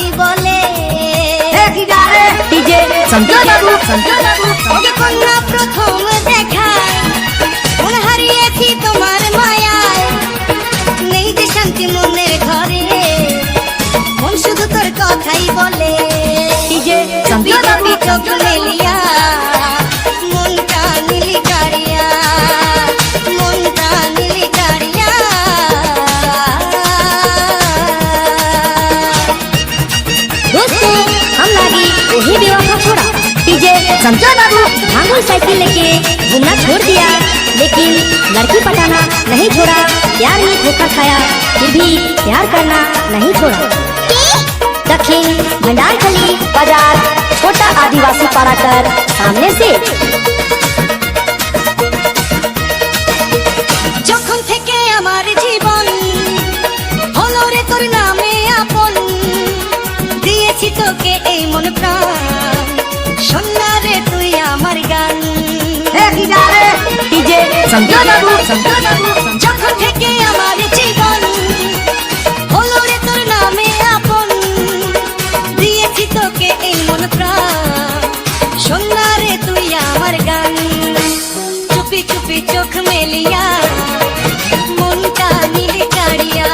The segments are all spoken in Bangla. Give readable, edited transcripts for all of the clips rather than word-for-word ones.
কথাই বলে ডিজে সঞ্জয় বাবু যখন না প্রথম দেখায় মন হারিয়েছি তোমার মায়ায়, নেই যে শান্তি মনের ঘরে, মন শুধু তোর কথাই বলে। ডিজে চুপি সঞ্জয় বাবু চুপি চোখ মেলিয়া মনটা নীলি কারিয়া, মনটা নীলি কারিয়া। दोस्तों हम लागी वही बेवफा छोड़ा। डीजे संजय बाबू भांगुल साइकिल लेके घूमना छोड़ दिया, लेकिन लड़की पटाना नहीं छोड़ा। प्यार में धोखा खाया फिर भी प्यार करना नहीं छोड़ा। दक्षिण भंडारखली बाजार छोटा आदिवासी पाड़ाकर सामने से। যখন থেকে আমার জীবন হলো রে তোর নামে আপন, দিয়েছি তোকে এই মন প্রাণ, শোনা রে তুই আমার গান। डीजे संजय बाबू যখন থেকে আমার জীবন হলো রে তোর নামে আপন, দিয়েছি তোকে এই মন প্রাণ, শোনা রে তুই আমার গান। চুপি চুপি চোখ মেলিয়া মনটা নীলে কারিয়া,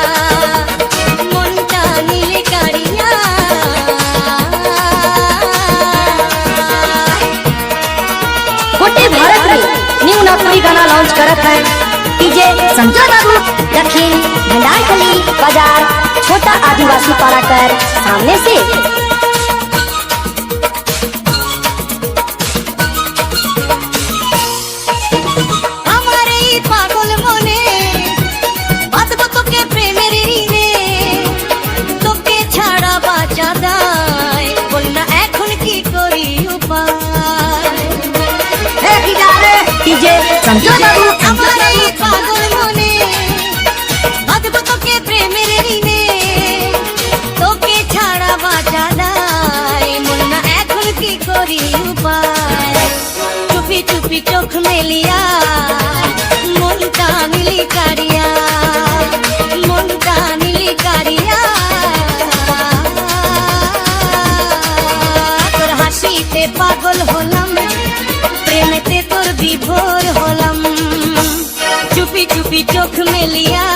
মনটা নীলে কারিয়া। गोटे भारत में न्यू नौकरी गाना लॉन्च करत है डीजे संजय बाबू। दक्षिण भंडारखली बाजार छोटा आदिवासी पाड़ाकर सामने से। আমার এই পাগল মনে বাঁধব তোকে প্রেমের ঋণে, তোকে ছাড়া বাঁচা দায়, বল না এখন কি করি উপায়। डीजे संजय बाबू আমার এই পাগল মনে বাঁধব তোকে প্রেমের ঋণে, তোকে ছাড়া বাঁচা দায়, বল না এখন কি করি উপায়। চুপি চুপি চোখ মেলিয়া মনটা নীলি কারিয়া, মনটা নীলি কারিয়া। তোর হাসিতে পাগল হলাম, প্রেমেতে তোর বিভোর হলাম। চুপি চুপি চোখ মেলিয়া